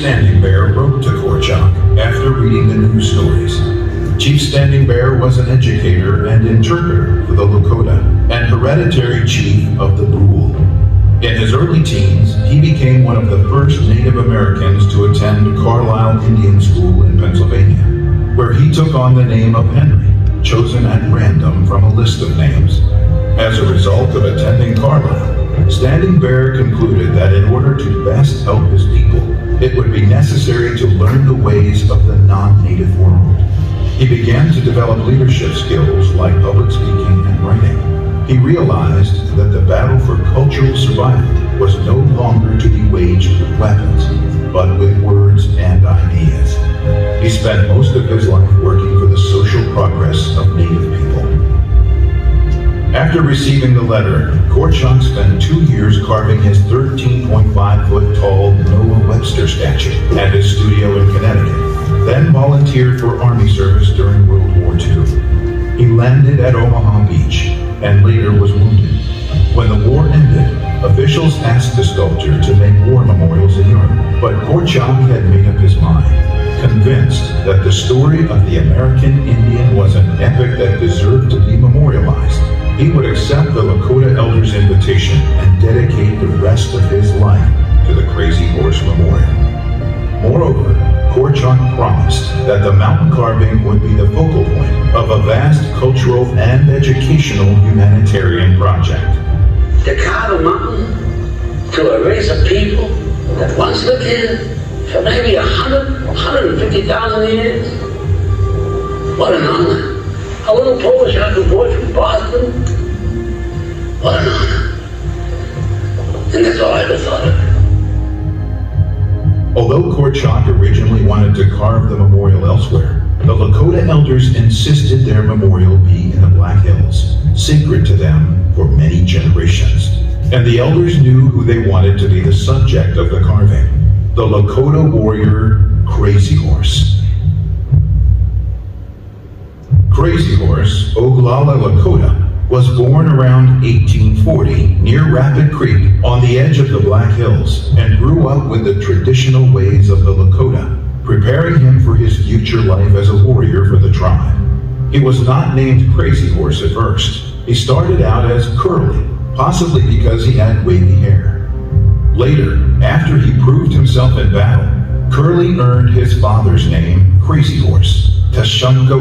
Standing Bear wrote to Korchak after reading the news stories. Chief Standing Bear was an educator and interpreter for the Lakota and hereditary chief of the Brule. In his early teens, he became one of the first Native Americans to attend Carlisle Indian School in Pennsylvania, where he took on the name of Henry, chosen at random from a list of names. As a result of attending Carlisle, Standing Bear concluded that in order to best help his people, it would be necessary to learn the ways of the non-native world. He began to develop leadership skills like public speaking and writing. He realized that the battle for cultural survival was no longer to be waged with weapons, but with words and ideas. He spent most of his life working for the social progress of Native people. After receiving the letter, Korchak spent 2 years carving his 13.5-foot tall Noah Webster statue at his studio in Connecticut, then volunteered for Army service during World War II. He landed at Omaha Beach and later was wounded. When the war ended, officials asked the sculptor to make war memorials in Europe, but Korchak had made up his mind, convinced that the story of the American Indian was an epic that deserved to be memorialized. He would accept the Lakota elders' invitation and dedicate the rest of his life to the Crazy Horse Memorial. Moreover, Korchak promised that the mountain carving would be the focal point of a vast cultural and educational humanitarian project. To carve a mountain to a race of people that once lived here for maybe 150,000 years? What an honor. A little Polish young boy from Boston? What an honor. And that's all I ever thought of. Although Korchak originally wanted to carve the memorial elsewhere, the Lakota elders insisted their memorial be in the Black Hills, sacred to them for many generations. And the elders knew who they wanted to be the subject of the carving: the Lakota warrior Crazy Horse. Crazy Horse, Oglala Lakota, was born around 1840 near Rapid Creek on the edge of the Black Hills and grew up with the traditional ways of the Lakota, preparing him for his future life as a warrior for the tribe. He was not named Crazy Horse at first. He started out as Curly, possibly because he had wavy hair. Later, after he proved himself in battle, Curly earned his father's name, Crazy Horse, Tashunka,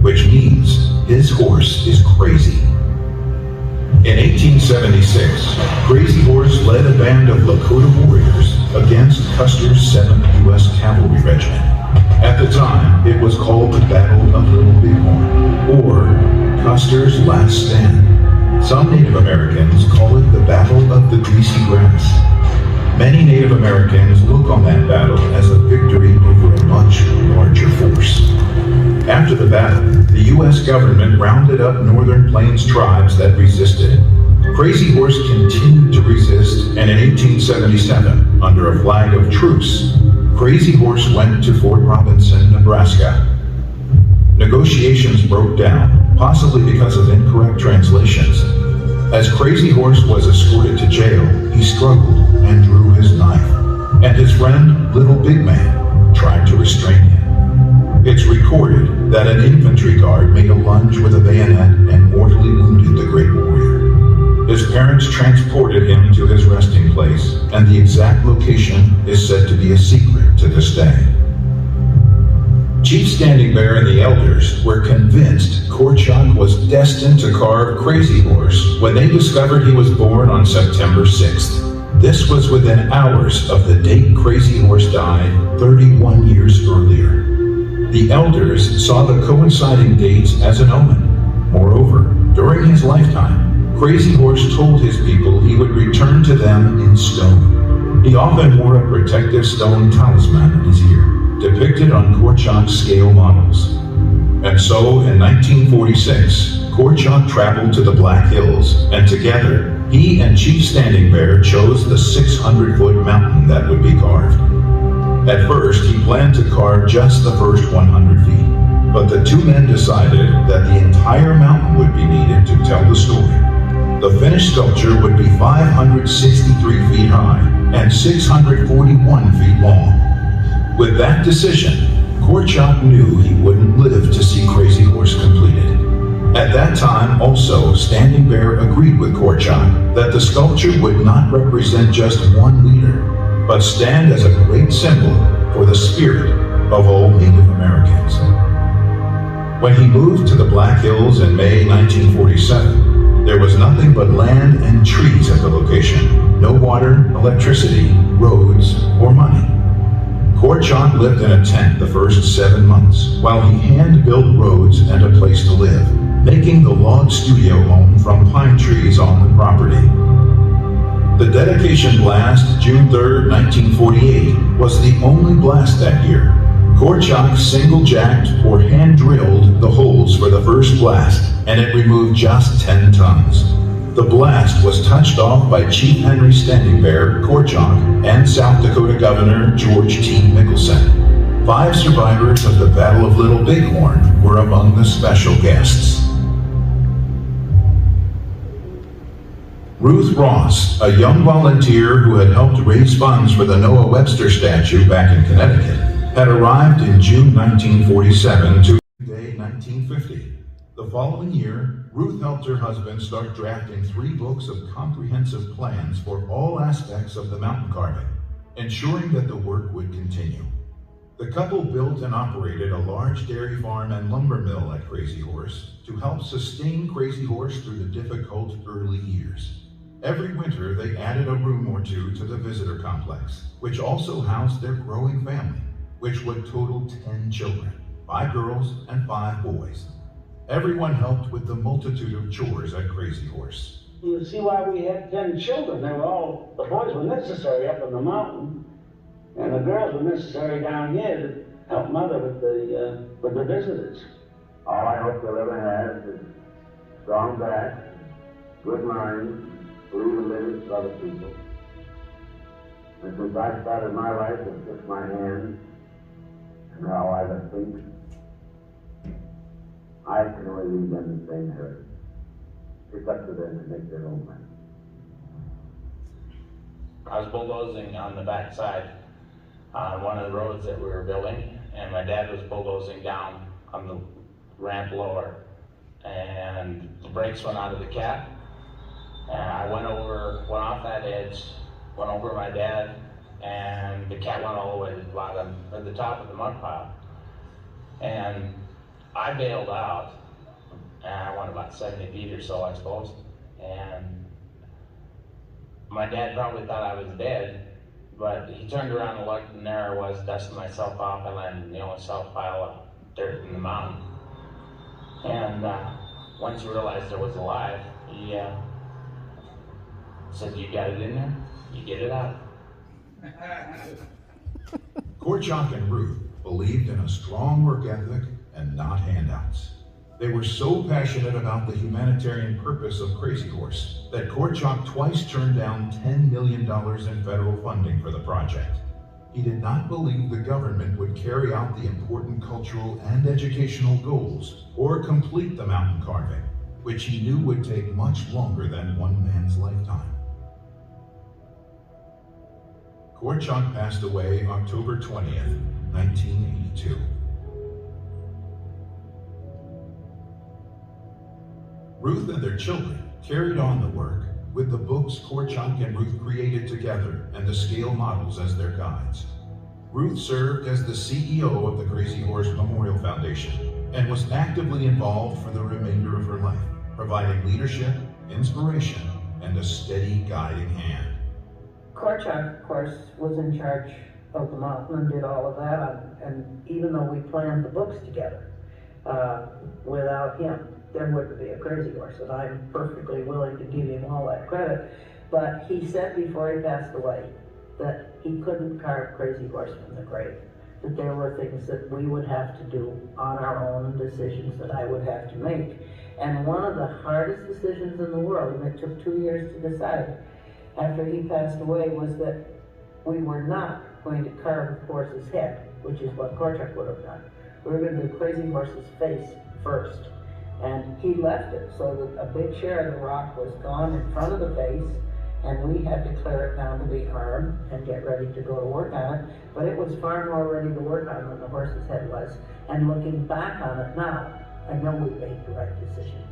which means his horse is crazy. In 1876, Crazy Horse led a band of Lakota warriors against Custer's 7th U.S. Cavalry Regiment. At the time, it was called the Battle of Little Bighorn, or Custer's Last Stand. Some Native Americans call it the Battle of the Greasy Grass. Many Native Americans look on that battle as a victory over a much larger force. After the battle, the U.S. government rounded up Northern Plains tribes that resisted. Crazy Horse continued to resist, and in 1877, under a flag of truce, Crazy Horse went to Fort Robinson, Nebraska. Negotiations broke down, possibly because of incorrect translations. As Crazy Horse was escorted to jail, he struggled and drew his knife, and his friend, Little Big Man, tried to restrain him. It's recorded that an infantry guard made a lunge with a bayonet and mortally wounded the great warrior. His parents transported him to his resting place, and the exact location is said to be a secret to this day. Chief Standing Bear and the elders were convinced Korchak was destined to carve Crazy Horse when they discovered he was born on September 6th. This was within hours of the date Crazy Horse died 31 years earlier. The elders saw the coinciding dates as an omen. Moreover, during his lifetime, Crazy Horse told his people he would return to them in stone. He often wore a protective stone talisman in his ear, depicted on Korchak's scale models. And so, in 1946, Korchak traveled to the Black Hills, and together, he and Chief Standing Bear chose the 600-foot mountain that would be carved. At first, he planned to carve just the first 100 feet, but the two men decided that the entire mountain would be needed to tell the story. The finished sculpture would be 563 feet high and 641 feet long. With that decision, Korchak knew he wouldn't live to see Crazy Horse completed. At that time, also, Standing Bear agreed with Korchak that the sculpture would not represent just one leader, but stand as a great symbol for the spirit of all Native Americans. When he moved to the Black Hills in May 1947, there was nothing but land and trees at the location. No water, electricity, roads, or money. Korchak lived in a tent the first 7 months while he hand-built roads and a place to live, making the log studio home from pine trees on the property. The dedication blast, June 3, 1948, was the only blast that year. Korchak single-jacked or hand-drilled the holes for the first blast, and it removed just 10 tons. The blast was touched off by Chief Henry Standing Bear, Korchak, and South Dakota Governor George T. Mickelson. 5 survivors of the Battle of Little Bighorn were among the special guests. Ruth Ross, a young volunteer who had helped raise funds for the Noah Webster statue back in Connecticut, had arrived in June 1947 to Day 1950. The following year, Ruth helped her husband start drafting 3 books of comprehensive plans for all aspects of the mountain carving, ensuring that the work would continue. The couple built and operated a large dairy farm and lumber mill at Crazy Horse to help sustain Crazy Horse through the difficult early years. Every winter, they added a room or 2 to the visitor complex, which also housed their growing family, which would total 10 children, 5 girls and 5 boys. Everyone helped with the multitude of chores at Crazy Horse. You see why we had 10 children. They were all, the boys were necessary up in the mountain, and the girls were necessary down here to help mother with the visitors. All I hope you'll ever have is strong back, good mind, believe in living for other people. And since I started my life with just my hands and how I think, I can only leave them the same heritage. It's up to them to make their own way. I was bulldozing on the back side on one of the roads that we were building, and my dad was bulldozing down on the ramp lower, and the brakes went out of the cab, and I went off that edge, went over my dad, and the cat went all the way to the bottom, or the top of the mud pile. And I bailed out, and I went about 70 feet or so, I suppose, and my dad probably thought I was dead, but he turned around and looked, and there I was, dusting myself off. I landed in the only soft pile of dirt in the mountain. And once he realized I was alive, he said, "You got it in there, you get it out." Korchak and Ruth believed in a strong work ethic and not handouts. They were so passionate about the humanitarian purpose of Crazy Horse that Korchak twice turned down $10 million in federal funding for the project. He did not believe the government would carry out the important cultural and educational goals or complete the mountain carving, which he knew would take much longer than one man's lifetime. Korchak passed away October 20th, 1982. Ruth and their children carried on the work with the books Korchak and Ruth created together and the scale models as their guides. Ruth served as the CEO of the Crazy Horse Memorial Foundation and was actively involved for the remainder of her life, providing leadership, inspiration, and a steady guiding hand. Korchak, of course, was in charge of the mountain and did all of that, and even though we planned the books together, without him, there wouldn't be a Crazy Horse, and I'm perfectly willing to give him all that credit. But he said before he passed away that he couldn't carve Crazy Horse from the grave, that there were things that we would have to do on our own, decisions that I would have to make. And one of the hardest decisions in the world, and it took 2 years to decide after he passed away, was that we were not going to carve the horse's head, which is what Korchak would have done. We were going to do Crazy Horse's face first. And he left it so that a big share of the rock was gone in front of the face, and we had to clear it down to be armed and get ready to go to work on it, but it was far more ready to work on than the horse's head was. And looking back on it now, I know we made the right decision.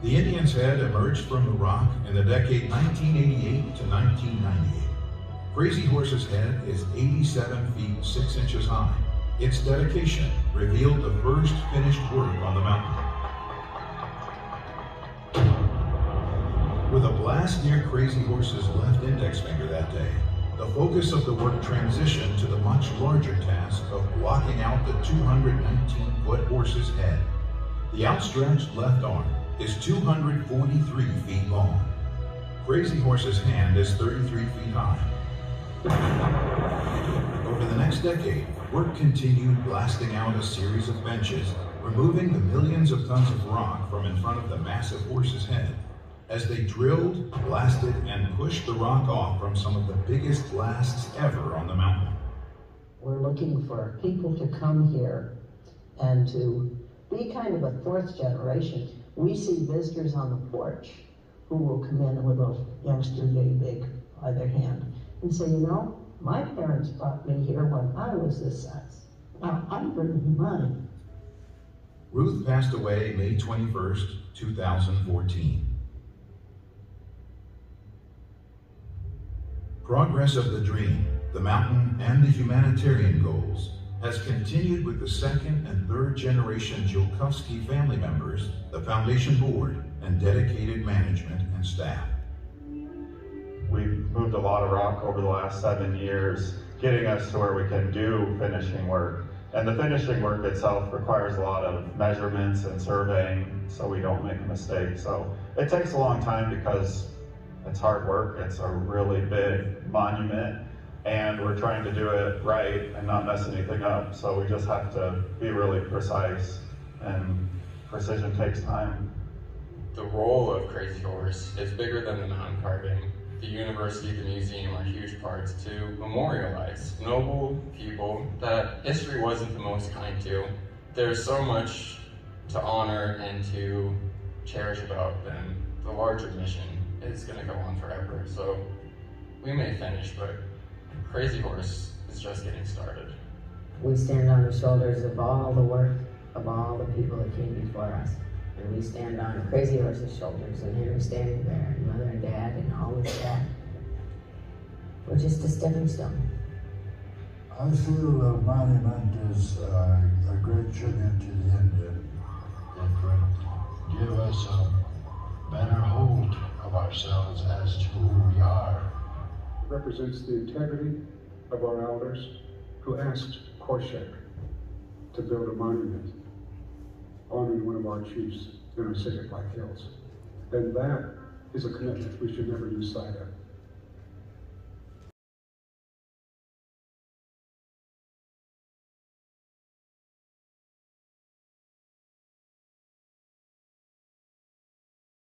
The Indian's head emerged from the rock in the decade 1988 to 1998. Crazy Horse's head is 87 feet 6 inches high. Its dedication revealed the first finished work on the mountain. With a blast near Crazy Horse's left index finger that day, the focus of the work transitioned to the much larger task of blocking out the 219-foot horse's head. The outstretched left arm is 243 feet long. Crazy Horse's hand is 33 feet high. Over the next decade, work continued blasting out a series of benches, removing the millions of tons of rock from in front of the massive horse's head. As they drilled, blasted, and pushed the rock off from some of the biggest blasts ever on the mountain. We're looking for people to come here and to be kind of a fourth generation. We see visitors on the porch who will come in with a youngster getting big by their hand and say, you know, my parents brought me here when I was this size. Now I'm bringing mine. Ruth passed away May 21st, 2014. Progress of the dream, the mountain, and the humanitarian goals has continued with the second and third generation Jolkowski family members, the foundation board, and dedicated management and staff. We've moved a lot of rock over the last 7 years, getting us to where we can do finishing work. And the finishing work itself requires a lot of measurements and surveying so we don't make a mistake. So it takes a long time because it's hard work. It's a really big monument, and we're trying to do it right and not mess anything up. So we just have to be really precise, and precision takes time. The role of Crazy Horse is bigger than the mountain carving. The university, the museum are huge parts to memorialize noble people that history wasn't the most kind to. There's so much to honor and to cherish about them. The larger mission is going to go on forever. So we may finish, but Crazy Horse is just getting started. We stand on the shoulders of all the work of all the people that came before us. And we stand on Crazy Horse's shoulders, and Henry standing there, and Mother and Dad, and all of that. We're just a stepping stone. I feel the monument is a great tribute to the Indian. It would give us a better hold of ourselves as to who we are. It represents the integrity of our elders who asked Korshek to build a monument honoring one of our chiefs in our sacred Black Hills. And that is a commitment we should never lose sight of.